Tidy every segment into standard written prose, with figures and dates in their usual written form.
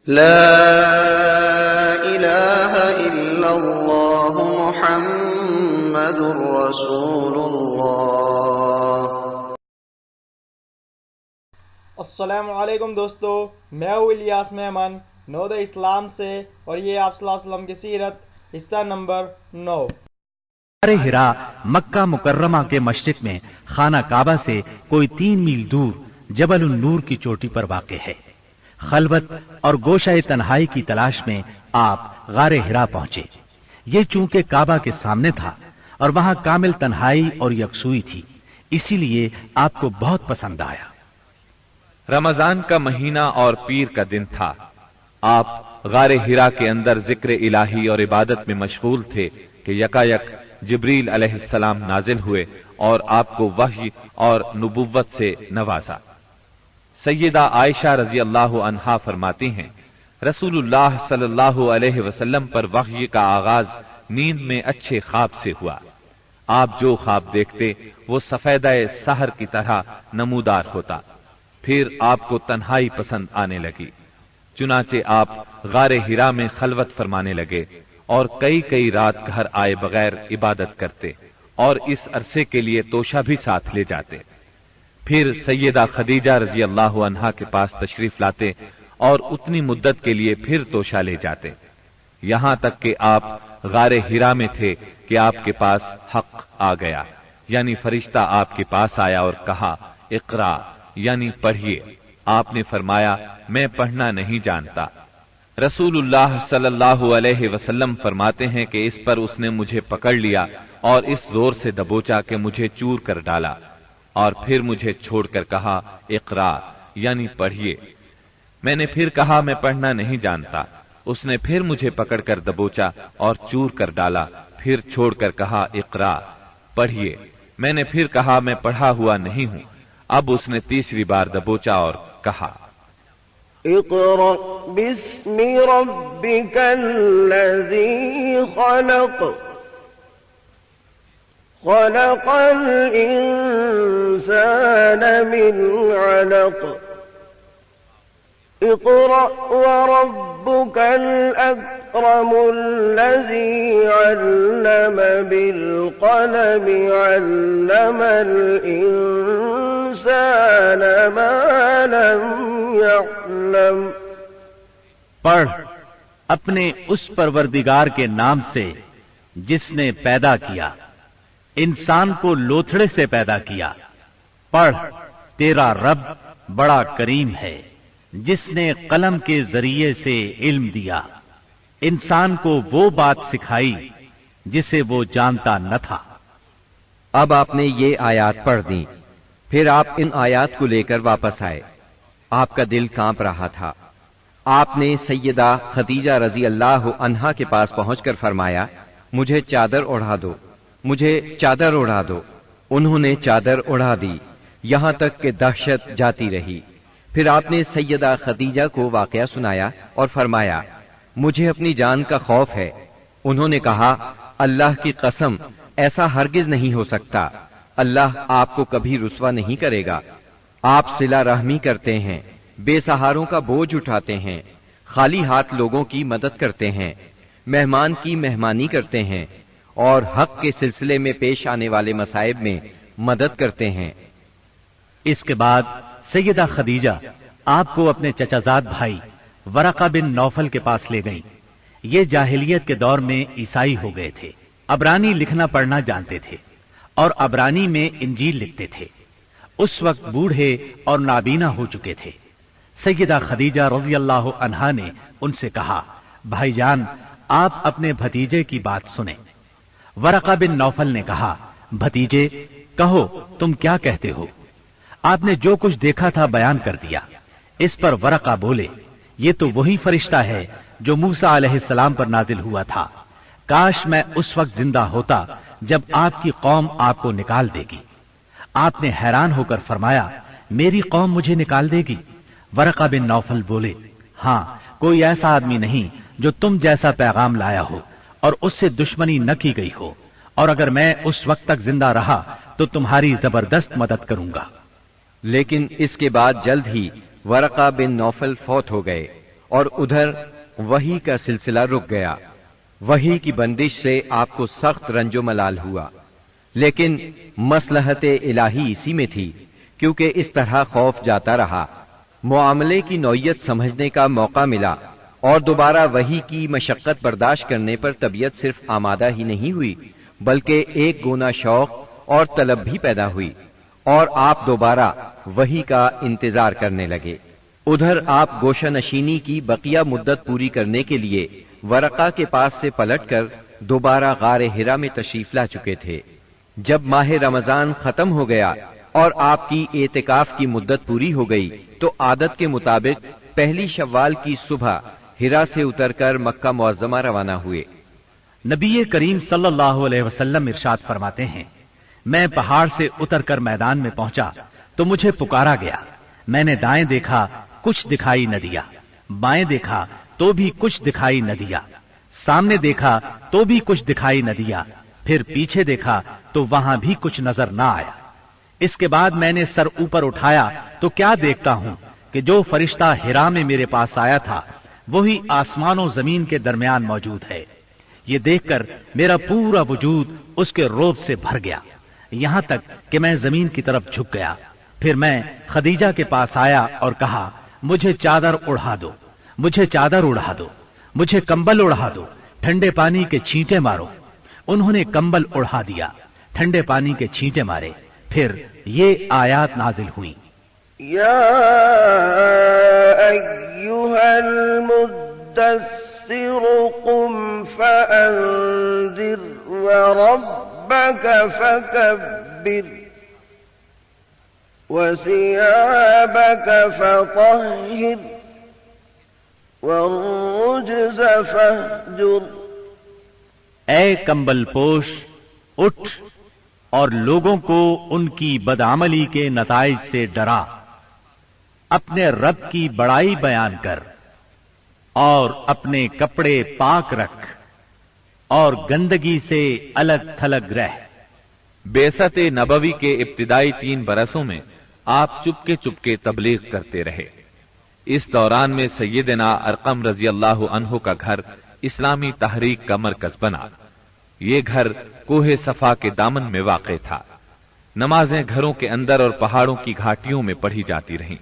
لا الہ الا اللہ محمد رسول اللہ۔ السلام علیکم دوستو، میں ہوں الیاس مہمان نود اسلام سے، اور یہ آپ صلی اللہ علیہ وسلم کی سیرت حصہ نمبر 9۔ غار حرا مکہ مکرمہ کے مشرق میں خانہ کعبہ سے کوئی 3 میل دور جبل النور کی چوٹی پر واقع ہے۔ خلوت اور گوشہ تنہائی کی تلاش میں آپ غار حرا پہنچے۔ یہ چونکہ کعبہ کے سامنے تھا اور وہاں کامل تنہائی اور یکسوئی تھی، اسی لیے آپ کو بہت پسند آیا۔ رمضان کا مہینہ اور پیر کا دن تھا۔ آپ غار حرا کے اندر ذکر الہی اور عبادت میں مشغول تھے کہ یکایک جبریل علیہ السلام نازل ہوئے اور آپ کو وحی اور نبوت سے نوازا۔ سیدہ عائشہ رضی اللہ عنہا فرماتی ہیں، رسول اللہ صلی اللہ علیہ وسلم پر وحی کا آغاز نیند میں اچھے خواب سے ہوا۔ آپ جو خواب دیکھتے وہ سفیدہ سحر کی طرح نمودار ہوتا۔ پھر آپ کو تنہائی پسند آنے لگی، چنانچہ آپ غار حرا میں خلوت فرمانے لگے اور کئی رات گھر آئے بغیر عبادت کرتے، اور اس عرصے کے لیے توشہ بھی ساتھ لے جاتے۔ پھر سیدہ خدیجہ رضی اللہ عنہا کے پاس تشریف لاتے اور اتنی مدت کے لیے پھر توشہ لے جاتے، یہاں تک کہ آپ غار حرا میں تھے کہ آپ کے پاس حق آ گیا، یعنی فرشتہ آپ کے پاس آیا اور کہا اقرا، یعنی پڑھیے۔ آپ نے فرمایا میں پڑھنا نہیں جانتا۔ رسول اللہ صلی اللہ علیہ وسلم فرماتے ہیں کہ اس پر اس نے مجھے پکڑ لیا اور اس زور سے دبوچا کہ مجھے چور کر ڈالا، اور پھر مجھے چھوڑ کر کہا اقرا، یعنی پڑھیے۔ میں نے پھر کہا میں پڑھنا نہیں جانتا۔ اس نے پھر مجھے پکڑ کر دبوچا اور چور کر ڈالا، پھر چھوڑ کر کہا اقرا، پڑھیے۔ میں نے پھر کہا میں پڑھا ہوا نہیں ہوں۔ اب اس نے تیسری بار دبوچا اور کہا اقرأ باسم ربك الذي خلق خلق الإنسان من علق اقرأ وربك الأكرم الذي علم بالقلم علم الإنسان ما لم يعلم۔ پڑھ اپنے اس پروردگار کے نام سے جس نے پیدا کیا، انسان کو لوتھڑے سے پیدا کیا۔ پڑھ تیرا رب بڑا کریم ہے، جس نے قلم کے ذریعے سے علم دیا، انسان کو وہ بات سکھائی جسے وہ جانتا نہ تھا۔ اب آپ نے یہ آیات پڑھ دیں، پھر آپ ان آیات کو لے کر واپس آئے۔ آپ کا دل کانپ رہا تھا۔ آپ نے سیدہ خدیجہ رضی اللہ عنہا کے پاس پہنچ کر فرمایا مجھے چادر اڑا دو، مجھے چادر اڑا دو۔ انہوں نے چادر اڑا دی، یہاں تک کہ دہشت جاتی رہی۔ پھر آپ نے سیدہ خدیجہ کو واقعہ سنایا اور فرمایا مجھے اپنی جان کا خوف ہے۔ انہوں نے کہا اللہ کی قسم ایسا ہرگز نہیں ہو سکتا، اللہ آپ کو کبھی رسوا نہیں کرے گا۔ آپ صلہ رحمی کرتے ہیں، بے سہاروں کا بوجھ اٹھاتے ہیں، خالی ہاتھ لوگوں کی مدد کرتے ہیں، مہمان کی مہمانی کرتے ہیں، اور حق کے سلسلے میں پیش آنے والے مصائب میں مدد کرتے ہیں۔ اس کے بعد سیدہ خدیجہ آپ کو اپنے چچا زاد بھائی ورقہ بن نوفل کے پاس لے گئیں۔ یہ جاہلیت کے دور میں عیسائی ہو گئے تھے، عبرانی لکھنا پڑھنا جانتے تھے اور عبرانی میں انجیل لکھتے تھے۔ اس وقت بوڑھے اور نابینا ہو چکے تھے۔ سیدہ خدیجہ رضی اللہ عنہا نے ان سے کہا بھائی جان آپ اپنے بھتیجے کی بات سنیں۔ ورقہ بن نوفل نے کہا بھتیجے کہو تم کیا کہتے ہو؟ آپ نے جو کچھ دیکھا تھا بیان کر دیا۔ اس پر ورقہ بولے یہ تو وہی فرشتہ ہے جو موسیٰ علیہ السلام پر نازل ہوا تھا، کاش میں اس وقت زندہ ہوتا جب آپ کی قوم آپ کو نکال دے گی۔ آپ نے حیران ہو کر فرمایا میری قوم مجھے نکال دے گی؟ ورقہ بن نوفل بولے ہاں کوئی ایسا آدمی نہیں جو تم جیسا پیغام لایا ہو اور اس سے دشمنی نہ کی گئی ہو، اور اگر میں اس وقت تک زندہ رہا تو تمہاری زبردست مدد کروں گا۔ لیکن اس کے بعد جلد ہی ورقہ بن نوفل فوت ہو گئے اور ادھر وحی کا سلسلہ رک گیا۔ وحی کی بندش سے آپ کو سخت رنج و ملال ہوا، لیکن مصلحت الہی اسی میں تھی، کیونکہ اس طرح خوف جاتا رہا، معاملے کی نوعیت سمجھنے کا موقع ملا، اور دوبارہ وحی کی مشقت برداشت کرنے پر طبیعت صرف آمادہ ہی نہیں ہوئی بلکہ ایک گونا شوق اور طلب بھی پیدا ہوئی، اور آپ دوبارہ وحی کا انتظار کرنے لگے۔ ادھر آپ گوشہ نشینی کی بقیہ مدت پوری کرنے کے لیے ورقہ کے پاس سے پلٹ کر دوبارہ غار حرا میں تشریف لا چکے تھے۔ جب ماہ رمضان ختم ہو گیا اور آپ کی اعتکاف کی مدت پوری ہو گئی تو عادت کے مطابق پہلی شوال کی صبح حرا سے اتر کر مکہ معظمہ روانہ ہوئے۔ نبی کریم صلی اللہ علیہ وسلم ارشاد فرماتے ہیں، میں پہاڑ سے اتر کر میدان میں پہنچا تو مجھے پکارا گیا۔ میں نے دائیں دیکھا، کچھ دکھائی نہ دیا، بائیں دیکھا تو بھی کچھ دکھائی نہ دیا، سامنے دیکھا تو بھی کچھ دکھائی نہ دیا، پھر پیچھے دیکھا تو وہاں بھی کچھ نظر نہ آیا۔ اس کے بعد میں نے سر اوپر اٹھایا تو کیا دیکھتا ہوں کہ جو فرشتہ حرا میں میرے پاس آیا تھا وہی آسمان و زمین کے درمیان موجود ہے۔ یہ دیکھ کر میرا پورا وجود اس کے رعب سے بھر گیا، یہاں تک کہ میں زمین کی طرف جھک گیا۔ پھر میں خدیجہ کے پاس آیا اور کہا، مجھے چادر اڑا دو، مجھے چادر اڑا دو، مجھے کمبل اڑا دو، ٹھنڈے پانی کے چھینٹے مارو۔ انہوں نے کمبل اڑا دیا، ٹھنڈے پانی کے چھینٹے مارے، پھر یہ آیات نازل ہوئیں، یا ایھا المدثر قم فانذر وربک فکبر وثيابك فطهر والرجز فاهجر۔ اے کمبل پوش، اٹھ اور لوگوں کو ان کی بدعملی کے نتائج سے ڈرا، اپنے رب کی بڑائی بیان کر اور اپنے کپڑے پاک رکھ اور گندگی سے الگ تھلگ رہ۔ بعثت نبوی کے ابتدائی 3 برسوں میں آپ چپکے تبلیغ کرتے رہے۔ اس دوران میں سیدنا ارقم رضی اللہ عنہ کا گھر اسلامی تحریک کا مرکز بنا۔ یہ گھر کوہ صفا کے دامن میں واقع تھا۔ نمازیں گھروں کے اندر اور پہاڑوں کی گھاٹیوں میں پڑھی جاتی رہیں۔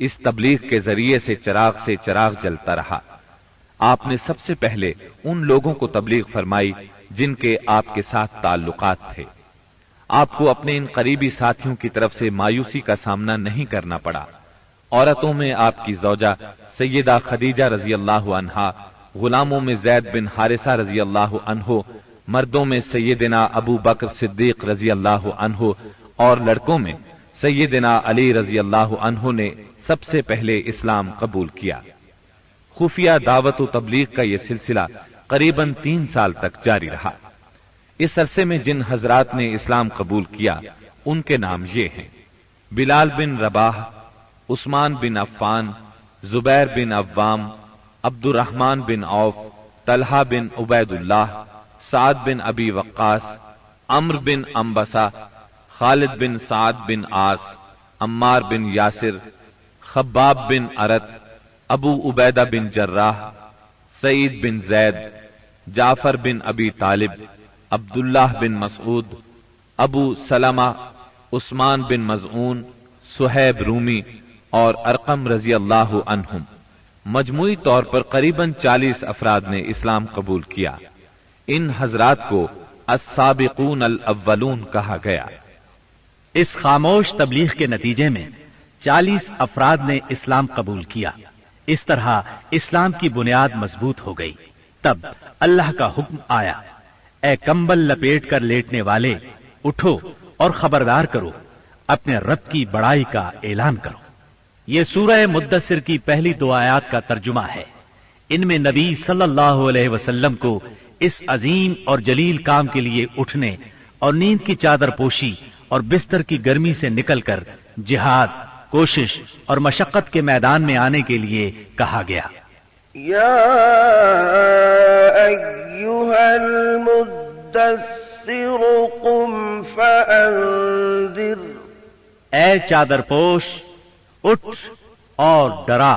اس تبلیغ کے ذریعے سے چراغ جلتا رہا۔ آپ نے سب سے پہلے ان لوگوں کو تبلیغ فرمائی جن کے آپ کے ساتھ تعلقات تھے۔ آپ کو اپنے ان قریبی ساتھیوں کی طرف سے مایوسی کا سامنا نہیں کرنا پڑا۔ عورتوں میں آپ کی زوجہ سیدہ خدیجہ رضی اللہ عنہا، غلاموں میں زید بن حارثہ رضی اللہ عنہ، مردوں میں سیدنا ابو بکر صدیق رضی اللہ عنہ، اور لڑکوں میں سیدنا علی رضی اللہ عنہ نے سب سے پہلے اسلام قبول کیا۔ خفیہ دعوت و تبلیغ کا یہ سلسلہ قریباً 3 سال تک جاری رہا۔ اس عرصے میں جن حضرات نے اسلام قبول کیا ان کے نام یہ ہیں: بلال بن رباح، عثمان بن عفان، زبیر بن عوام، عبد الرحمن بن عوف، طلحہ بن عبید اللہ، سعد بن ابی وقاص، عمرو بن انبسہ، خالد بن سعد بن عاص، عمار بن یاسر، خباب بن ارت، ابو عبیدہ بن جراح، سعید بن زید، جعفر بن ابی طالب، عبداللہ بن مسعود، ابو سلمہ، عثمان بن مظعون، صہیب رومی اور ارقم رضی اللہ عنہم۔ مجموعی طور پر قریباً 40 افراد نے اسلام قبول کیا۔ ان حضرات کو السابقون الاولون کہا گیا۔ اس خاموش تبلیغ کے نتیجے میں 40 افراد نے اسلام قبول کیا۔ اس طرح اسلام کی بنیاد مضبوط ہو گئی۔ تب اللہ کا حکم آیا، اے کمبل لپیٹ کر لیٹنے والے، اٹھو اور خبردار کرو، اپنے رب کی بڑائی کا اعلان کرو۔ یہ سورہ مدثر کی پہلی 2 آیات کا ترجمہ ہے۔ ان میں نبی صلی اللہ علیہ وسلم کو اس عظیم اور جلیل کام کے لیے اٹھنے اور نیند کی چادر پوشی اور بستر کی گرمی سے نکل کر جہاد، کوشش اور مشقت کے میدان میں آنے کے لیے کہا گیا۔ یا ایھا المدثر قم فانذر، اے چادر پوش، اٹھ اور ڈرا۔